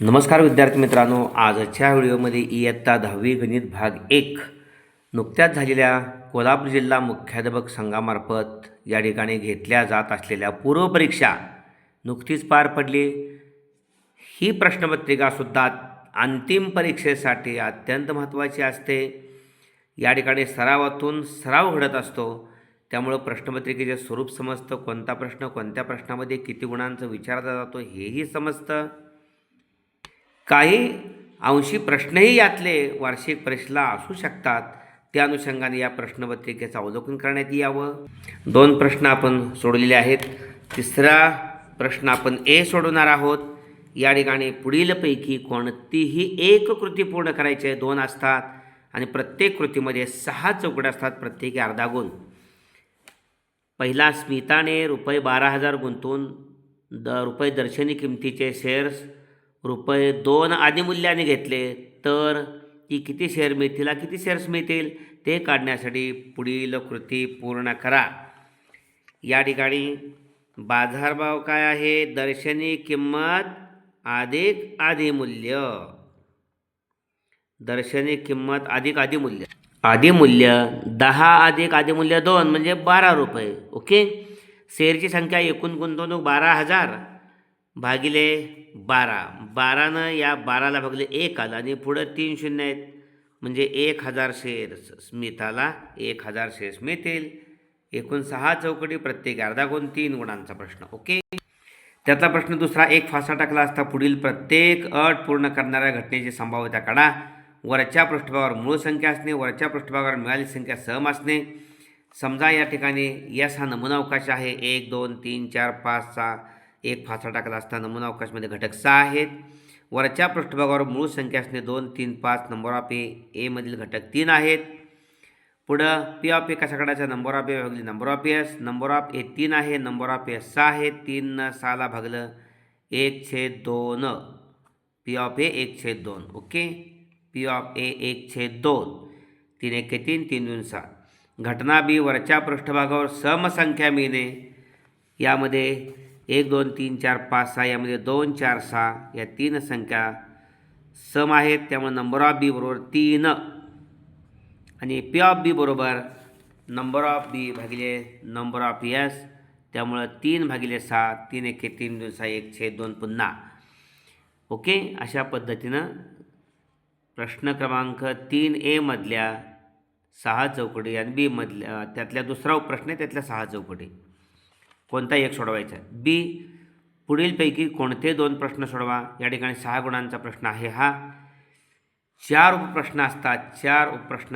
नमस्कार विद्यार्थी मित्रांनो, आजच्या व्हिडिओमध्ये इयत्ता 10वी गणित भाग 1 नुकत्याच झालेल्या कोल्हापूर जिल्हा मुख्याध्यापक संघामार्फत या ठिकाणी घेतल्या जात असलेल्या पूर्वपरीक्षा नुकतीच पार पडली। ही प्रश्नपत्रिकासुद्धा अंतिम परीक्षेसाठी अत्यंत महत्त्वाची असते। या ठिकाणी सरावातून सराव घडत असतो, त्यामुळं प्रश्नपत्रिकेचे स्वरूप समजतं, कोणता प्रश्न कोणत्या प्रश्नामध्ये किती गुणांचं विचारला जातो हेही समजतं। काही अंशी प्रश्नही यातले वार्षिक परीक्षेला असू शकतात, त्या अनुषंगाने या प्रश्नपत्रिकेचं अवलोकन करण्यात यावं। 2 प्रश्न आपण सोडलेले आहेत। तिसरा प्रश्न आपण सोडवणार आहोत। या ठिकाणी पुढीलपैकी कोणतीही एक कृती पूर्ण करायची आहे। 2 असतात आणि प्रत्येक कृतीमध्ये 6 चौकट असतात, प्रत्येकी अर्धा गुण। पहिला, स्मिताने ₹12,000 गुंतवून रुपये दर्शनी किमतीचे शेअर्स ₹2 अधिमूल्याने घेतले, तर ती किती शेअर मिळतील, किती शेअर्स मिळतील ते काढण्यासाठी पुढील कृती पूर्ण करा। या ठिकाणी बाजारभाव काय आहे? दर्शनी किंमत अधिक अधिमूल्य, दर्शनी किंमत अधिक अधिमूल्य, अधिमूल्य 10 अधिक अधिमूल्य 2 म्हणजे ₹12। ओके। शेअरची संख्या, एकूण गुंतवणूक 12,000 भागिले 12, 12नं या 12ला भागले 1 आलं आणि पुढं 3 शून्य आहेत, म्हणजे 1000 शेअर्स, स्मिताला 1000 शेअर्स मिळतील। एकूण 6 चौकटी, प्रत्येक अर्धा गुण, 3 गुणांचा प्रश्न। ओके। त्यातला प्रश्न दुसरा, एक फासा टाकला असता पुढील प्रत्येक अट पूर्ण करणाऱ्या घटनेची संभाव्यता काढा। वरच्या पृष्ठभागावर मूळ संख्या असणे, वरच्या पृष्ठभागावर मिळालेली संख्या सम असणे। समजा या ठिकाणी यस हा नमुना अवकाश आहे, 1 2 3 4 5 6, एक फासा टाकला असता नमुना अवकाशमध्ये घटक 6 आहेत। वरच्या पृष्ठभागावर मूळ संख्या असणे 2 3 5, नंबर ऑफ ए मधील घटक 3 आहेत। पुढं पी ऑफ ए कसा काढायचा? नंबर ऑफ ए भागले number of S, number of A 3 आहे, नंबर ऑफ एस 6 आहे, 3 6ला भागलं 1/2, P of A 1/2। Okay. P of A 1/2, 3 1 3, 3 2 6। घटना बी, वरच्या पृष्ठभागावर समसंख्या मिळणे, यामध्ये 1 2 3 4 5 6, यामध्ये 2 4 6 या 3 संख्या सम आहेत, त्यामुळे नंबर ऑफ बी बरोबर 3 आणि पी ऑफ बी बरोबर नंबर ऑफ बी भागिले नंबर ऑफ एस, त्यामुळं 3/6, 3 1 3 2 6, 1/2 पुन्हा। ओके। अशा पद्धतीनं प्रश्न क्रमांक 3A मधल्या 6 चौकटी आणि बी मधल्या त्यातल्या दुसरा प्रश्न आहे, त्यातल्या 6 चौकटी कोणता एक सोडवायचा आहे। बी, पुढीलपैकी कोणते 2 प्रश्न सोडवा। या ठिकाणी 6 गुणांचा प्रश्न आहे हा। 4 उपप्रश्न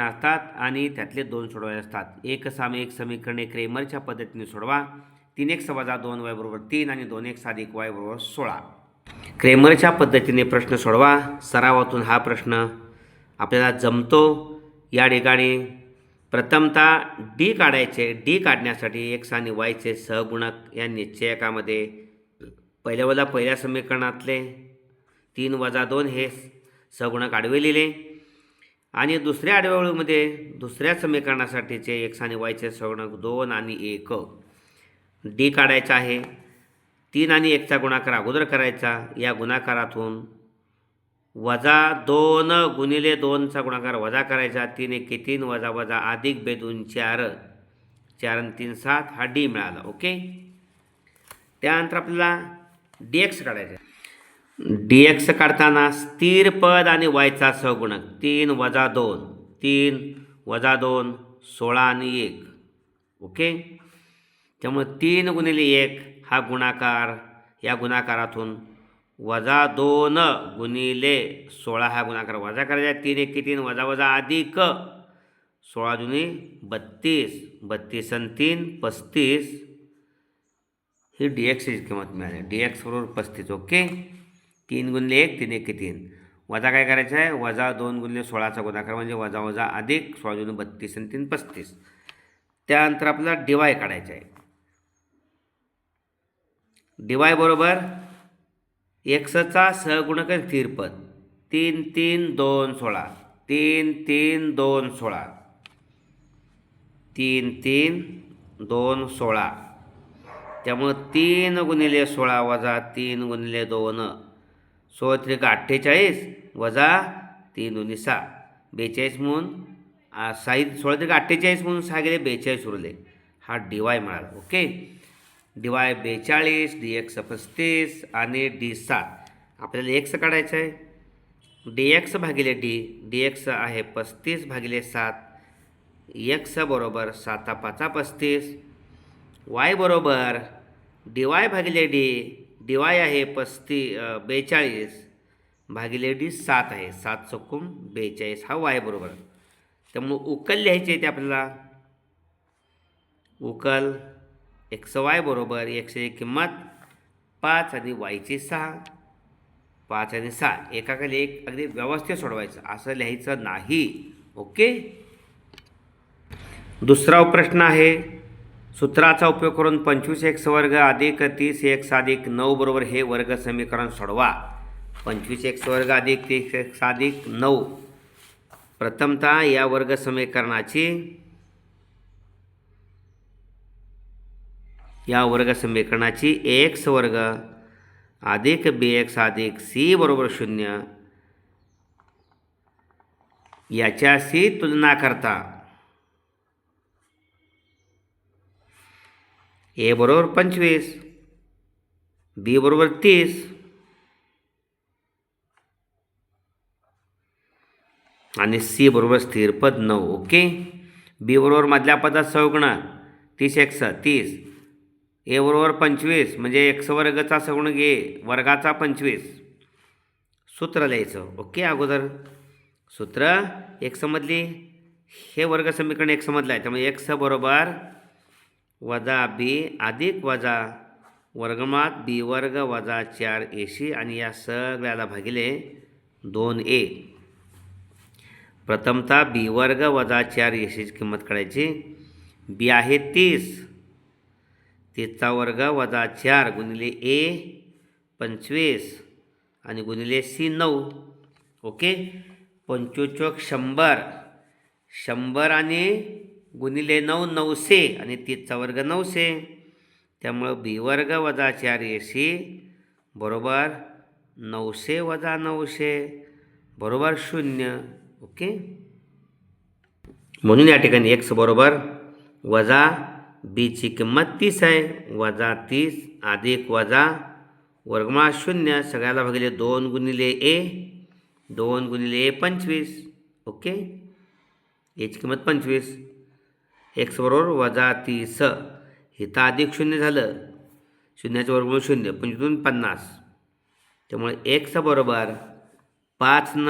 असतात आणि त्यातले 2 सोडवायचे असतात। एक समीकरणे क्रेमरच्या पद्धतीने सोडवा। 3x - 2y बरोबर 3 आणि 2x + y बरोबर 16। क्रेमरच्या पद्धतीने प्रश्न सोडवा। सरावातून हा प्रश्न आपल्याला जमतो। या ठिकाणी प्रथमतः डी काढायचे। डी काढण्यासाठी x आणि y चे सहगुणक या निश्चयकामध्ये पहिल्या समीकरणातले 3 - 2 हे सहगुणक आडवे लिहिले आणि दुसऱ्या आडव्या ओळीमध्ये दुसऱ्या समीकरणासाठीचे x आणि y चे सहगुणक 2 आणि 1 डी काढायचा आहे। 3 आणि 1चा गुणाकार अगोदर करायचा। या गुणाकारातून -2 गुणिले 2चा गुणाकार वजा करायचा। 3 1 3 वजा वजा अधिक बेदून 4, 4 आणि 3 7 हा डी मिळाला। ओके। त्यानंतर आपल्याला dx काढायचा। dx काढताना स्थिर पद आणि y चा सहगुणक 3 - 2, 3 - 2 16 आणि 1। ओके। त्यामुळे 3 गुणिले 1 हा गुणाकार, या गुणाकारातून -2 गुणिले 16 हा गुणाकार वजा करायचा। 3 1 3 वजा वजा अधिक 16 दुनी 32, 32 आणि 3 35 ही dxची किंमत मिळाली। dx बरोबर 35। ओके। 3 गुणिले 1 3 1 3 वजा काय करायचं आहे? -2 गुणिले 16चा गुणाकार म्हणजे वजा वजा अधिक 16 दुनी 32 आणि 3 35। त्यानंतर आपल्याला dy काढायचं आहे। dy बरोबर xचा सहगुणक आहे स्थिर पद 3 3 2 16, 3 3 2 16, 3 3 2 16, त्यामुळे 3 गुणिले 16 वजा 3 गुणिले 2 16 त्रिक 48 वजा 3 दुनी 6 42 म्हणून 16 त्रिक 48 म्हणून 6 गेले 42 उरले. हा dy मिळाला. ओके, dy 42, dx 35 आणि d 7. आपल्याला x काढायचं आहे. dx भागिले d, dx आहे 35 भागिले 7, x बरोबर 7 5 35, y बरोबर dy भागिले d, dy आहे 42 भागिले d 7 आहे, 7 चौकून 42, हा y बरोबर. त्यामुळे उकल लिहायची आहे ते आपल्याला. उकल x y बरोबर xची किंमत 5 आणि yची 6. 5 आणि 6 एकाखाली एक अगदी व्यवस्थित सोडवायचं, असं लिहायचं नाही. ओके. दुसरा प्रश्न आहे, सूत्राचा उपयोग करून 25x वर्ग अधिक 30x अधिक 9 बरोबर हे वर्ग समीकरण सोडवा. 25x वर्ग अधिक 30x अधिक 9. प्रथमतः या वर्ग समीकरणाची x वर्ग अधिक bx अधिक c बरोबर 0 याच्याशी तुलना करता a बरोबर 25, b बरोबर 30 आणि c बरोबर स्थिर पद 9. ओके. b बरोबर मधल्या पदात सगुण 30x 30, a बरोबर 25 म्हणजे x वर्गाचा सगुण घे वर्गाचा 25. सूत्र लिहायचं. ओके. अगोदर सूत्र x मधली हे वर्ग समीकरण x मधलं आहे, त्यामुळे x बरोबर वजा b अधिक वजा वर्गमुळात b वर्ग वजा 4ac आणि या सगळ्याला भागिले 2a. प्रथमतः b वर्ग वजा 4ac ची किंमत काढायची. b आहे 30, 30चा वर्ग वजा 4 गुणिले a 25 आणि गुणिले c 9. ओके. 25 100, 100 आणि गुणिले 9 900 आणि 30चा वर्ग 900. त्यामुळं b वर्ग वजा 4ac बरोबर 900 वजा 900 बरोबर 0. ओके. म्हणून या ठिकाणी x बरोबर वजा b ची किंमत 30 आहे, वजा 30 अधिक वजा वर्गमुळात 0 सगळ्याला भागिले 2 गुणिले a, 2 गुणिले a 25. ओके. याची किंमत 25. x बरोबर वजा 30, इथं अधिक 0 झालं, 0चं वर्गमूळ 0, 25 50. त्यामुळे x बरोबर 5 न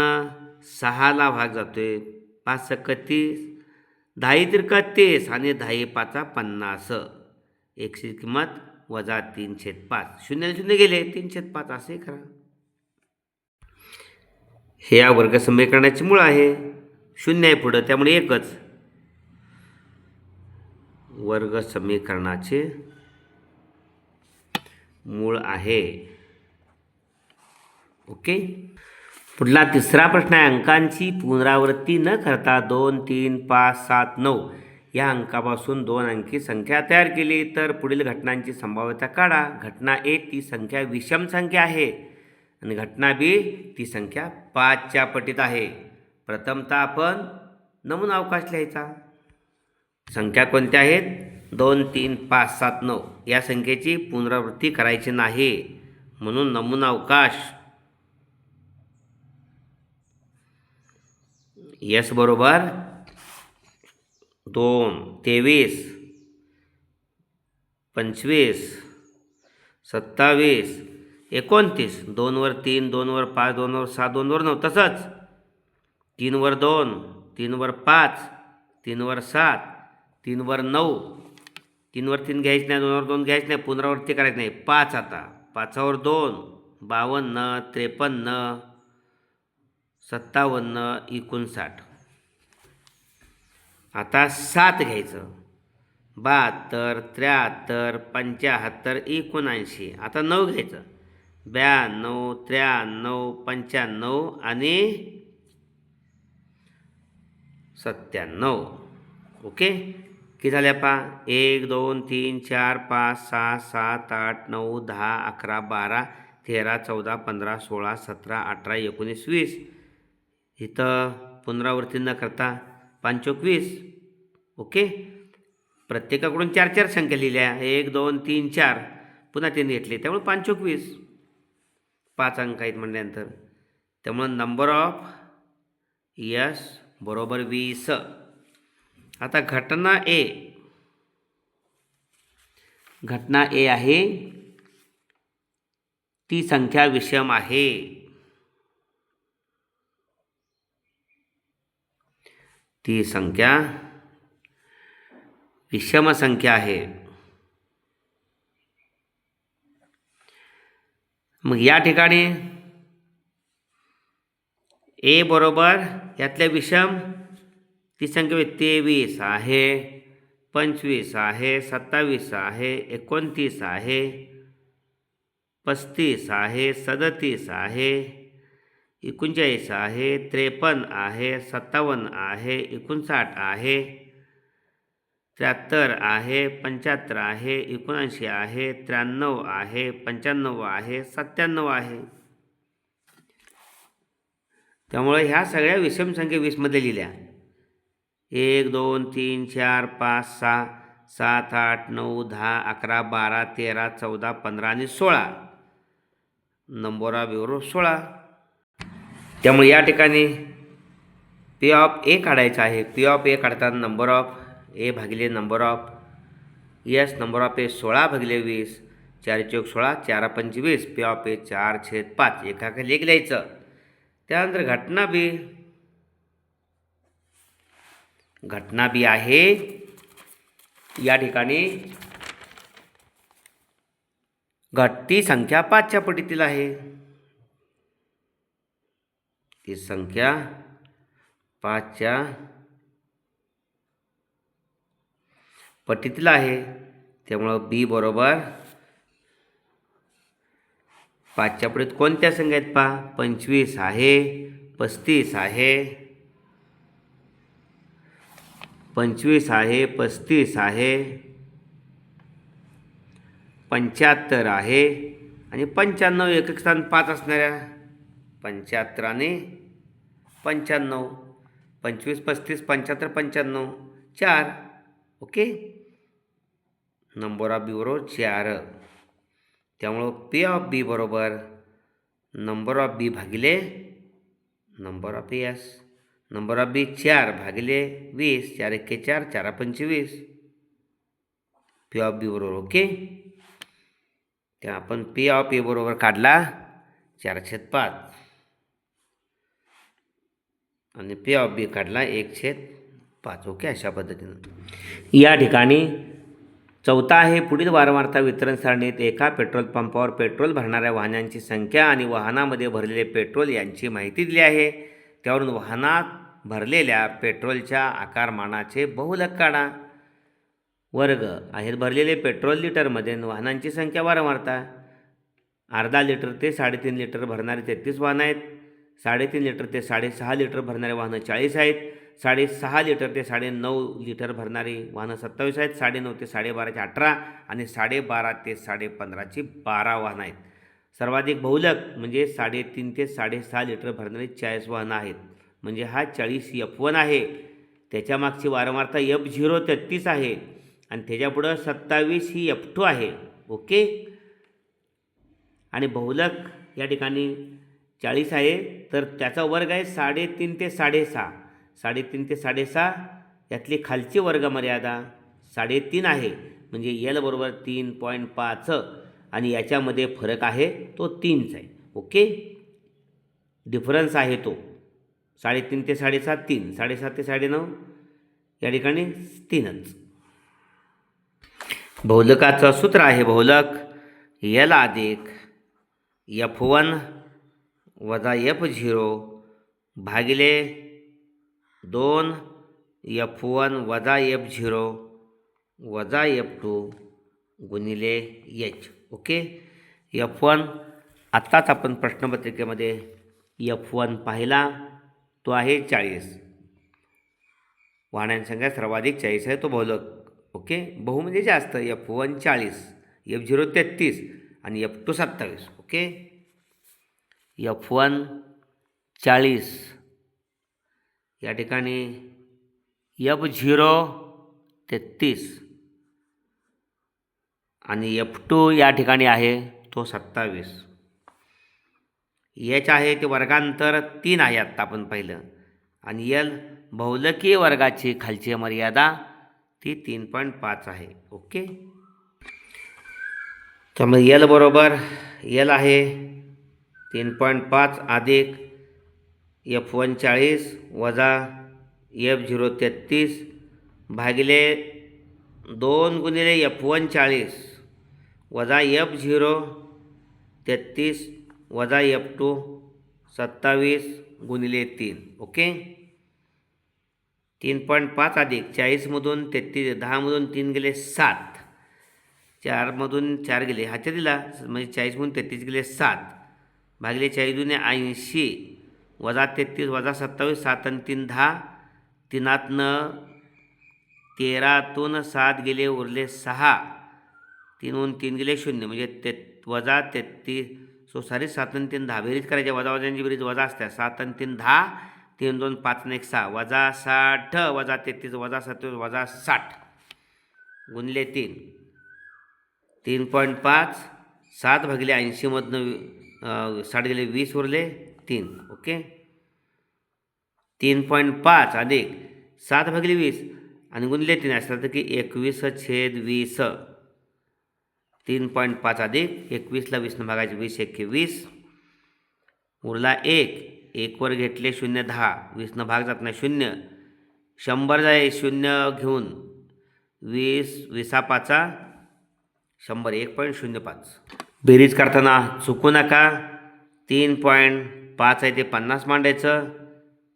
6ला भाग जातोय, 5 × 30, 10 × 30 आणि 10 5 50. xची किंमत वजा 3/5. 0 0 गेले 3/5 असे करा. हे या वर्ग समीकरणाची मूळ आहे. 0 आहे पुढं, त्यामुळे एकच. वर्ग समीकरणाचे मूळ आहे. ओके. पुढला तिसरा प्रश्न आहे, अंकांची पुनरावृत्ती न करता 2 3 5 7 9 या अंकापासून 2 अंकी संख्या तयार केली तर पुढील घटनांची संभाव्यता काढा. घटना A ती संख्या विषम संख्या आहे आणि घटना B ती संख्या 5च्या पटीत आहे. प्रथमतः आपण नमुना अवकाश लिहायचा. संख्या कोणत्या आहेत? 2 3 5 7 9 या संख्येची पुनरावृत्ती करायची नाही, म्हणून नमुना अवकाश S बरोबर 2 23 25 27 29 2 वर 3 2 वर 5 2 वर 6 2 वर 9 तसंच 3 वर 2 3 वर 5 3 वर 7 3 वर 9 3 वर 3 घ्यायचं नाही, 2 वर 2 घ्यायचं नाही, पुनरावृत्ती करायची नाही. 5 आता 5 वर 2 52 53 57 59. आता 7 घ्यायचं 72 73 75 79. आता 9 घ्यायचं 92 93 95 आणि 97. ओके. किती झाल्या पा? 1 2 3 4 5 6 7 8 9 10 11 12 13, 14, 15, 16, 17, 18, 19, 20. इथं पुनरावृत्ती न करता 5 × 20. ओके. प्रत्येकाकडून 4 संख्या लिहिल्या. 1, 2, 3, 4 पुन्हा 3 घेतले, त्यामुळे 5 × 20. 5 अंक आहेत म्हटल्यानंतर, त्यामुळं नंबर ऑफ यस बरोबर 20. आता घटना ए आहे, ती संख्या विषम आहे. ती संख्या विषम संख्या आहे. मग या ठिकाणी ए बरोबर यातल्या विषम ती संख्या 23 आहे, 25 आहे, 27 आहे, 29 आहे, 35 आहे, 37 आहे, 39 आहे, 53 आहे, 57 आहे, 59 आहे, 73 आहे, 75 आहे, 79 आहे, 93 आहे, 95 आहे, 97 आहे. त्यामुळे ह्या सगळ्या विषम संख्या 20मध्ये लिहिल्या. 1, 2, 3, 4, 5, 6, 7, 8, 9, 10, 11, 12, 13, 14, 15 आणि 16. नंबर ऑफ बरोबर 16. त्यामुळे या ठिकाणी पी ऑफ ए काढायचा आहे. पी ऑफ ए काढताना नंबर ऑफ ए भागिले number of S, number of A 16 भागिले 20. 4 × 1 16, 4 × 5 20. पी ऑफ ए 4/5 एकाखाली एक लिहायचं. त्यानंतर घटना बी आहे. या ठिकाणी ती संख्या 5च्या पटीतील आहे. ती संख्या 5च्या पटीतील आहे. त्यामुळं बी बरोबर 5च्या पटीत कोणत्या संख्या आहेत पहा. 25 आहे, 35 आहे, 25 आहे, 35 आहे, 75 आहे आणि 95. एक स्थान 5 असणाऱ्या 75 आणि 95. 25, 35, 75, 95, 4. ओके. नंबर ऑफ बी बरोबर 4. त्यामुळं पी ऑफ बी बरोबर नंबर ऑफ बी भागिले number of S. Number of B 4 भागिले 20. 4 × 1 4, 4 × 5 20. पी ऑफ बी बरोबर ओके. त्या आपण पी ऑफ ए बरोबर काढला 4/5 आणि पी ऑफ बी काढला 1/5. ओके. अशा पद्धतीनं या ठिकाणी चौथा आहे, पुढील वारंवारता वितरण सारणीत एका पेट्रोल पंपावर पेट्रोल भरणाऱ्या वाहनांची संख्या आणि वाहनामध्ये भरलेले पेट्रोल यांची माहिती दिली आहे. त्यावरून वाहनात भरलेल्या पेट्रोलच्या आकारमानाचे बहुलक काढा. वर्ग आहेत भरलेले पेट्रोल लिटरमध्ये, वाहनांची संख्या वारंवारता. अर्धा लिटर ते 3.5 लिटर भरणारे 33 वाहनं आहेत. 3.5 लिटर ते 6.5 लिटर भरणारे वाहनं 40 आहेत. 6.5 लिटर ते 9.5 लिटर भरणारी वाहनं 27 आहेत. 9.5 ते 12.5ची 18 आणि 12.5 ते 15.5ची 12 वाहनं आहेत. सर्वाधिक बहुलक म्हणजे 3.5 ते 6.5 लिटर भरणारी 40 वाहनं आहेत. म्हणजे हा 40 F1 आहे. त्याच्या मागची वारंवारता F0 33 आहे आणि त्याच्यापुढं 27 ही F2 आहे. ओके. आणि बहुलक या ठिकाणी 40 आहे, तर त्याचा वर्ग आहे 3.5 ते 6.5. 3.5 ते 6.5 यातली खालची वर्गमर्यादा 3.5 आहे. म्हणजे L बरोबर 3.5 आणि याच्यामध्ये फरक आहे तो 3चा आहे. ओके. डिफरन्स आहे तो 3.5 ते 6.5 3, 7.5 ते 9.5 या ठिकाणी 3च. बहुलकाचं सूत्र आहे बहुलक L अधिक F1 वजा F0 भागिले 2 F1 वजा F0 वजा F2 गुणिले H. ओके. F1 आत्ताच आपण प्रश्नपत्रिकेमध्ये F1 पाहिला, तो आहे 40. वाहनांची संख्या सर्वाधिक 40 आहे, तो बहुलक. ओके. बहु म्हणजे जास्त. F1 40, F0 33 आणि F2 27. ओके. F1 40, या ठिकाणी F0 33 आणि F2 या ठिकाणी आहे तो 27. H आहे ते वर्गांतर 3 आहे आत्ता आपण पाहिलं, आणि L बहुलकीय वर्गाची खालची मर्यादा ती 3.5 आहे. ओके, त्यामुळे L बरोबर L आहे 3.5 अधिक F1 40 वजा F0 33 भागिले 2 गुणिले F1 40 वजा F0 33 वजा F2 27 गुणिले 3. ओके, 3.5 अधिक 40मधून 33, 10मधून 3 गेले 7, 4मधून 4 गेले हाच्या दिला, म्हणजे 40मधून 33 गेले 7 भागिले 40 दुने 80 वजा 33 वजा 27, 7 आणि 3 10, 3तनं 13तून 7 गेले उरले 6, 3हून 3 गेले 0, म्हणजे वजा 33. सो सारी 7 आणि 3 10 बेरीज करायची, वजा वजांची बेरीज वजा असते. 7 आणि 3 10, 3 2 5 आणि 1 6 वजा 60 वजा 33 वजा 27 वजा 60 गुणिले 3. 3.5 7 भागिले 80मधनं 60 गेले 20 उरले 3. ओके, 3.5 अधिक 7 भागिले 20 आणि गुणिले 3 असतात की 21/20. 3.5 अधिक 21ला 20 भागायचे 20 एके 20 उरला 1. 1 वर घेतले 0 10, 20 भाग जात नाही 0. 100 जाय 0 घेऊन 20 20 5 100 1.05. बेरीज करताना चुकू नका. 3.5 आहे ते 50 मांडायचं.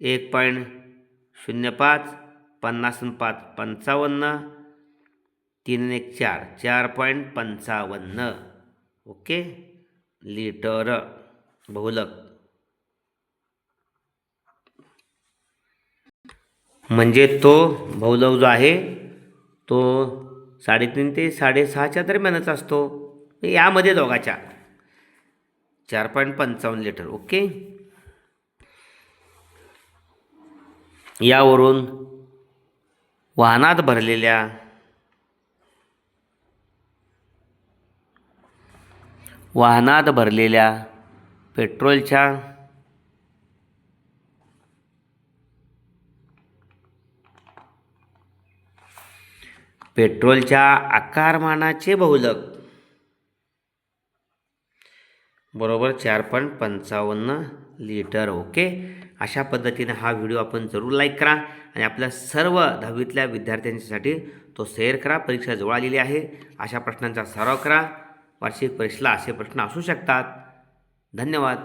1.05 50 आणि 5 55, 3 आणि 1 4 4.55. ओके, लिटर बहुलक म्हणजे तो बहुलक जो आहे तो 3.5 ते 6.5च्या दरम्यानच असतो, यामध्ये दोघाच्या 4.55 लिटर. ओके, यावरून वाहनात भरलेल्या पेट्रोलच्या आकारमानाचे बहुलक बरोबर 4.55 लिटर. ओके, अशा पद्धतीने हा व्हिडिओ आपण जरूर लाईक करा आणि आपल्या सर्व 10वीतल्या विद्यार्थ्यांसाठी तो शेअर करा. परीक्षा जवळ आलेली आहे, अशा प्रश्नांचा सराव करा. वार्षिक परीक्षेला असे प्रश्न असू शकतात. धन्यवाद.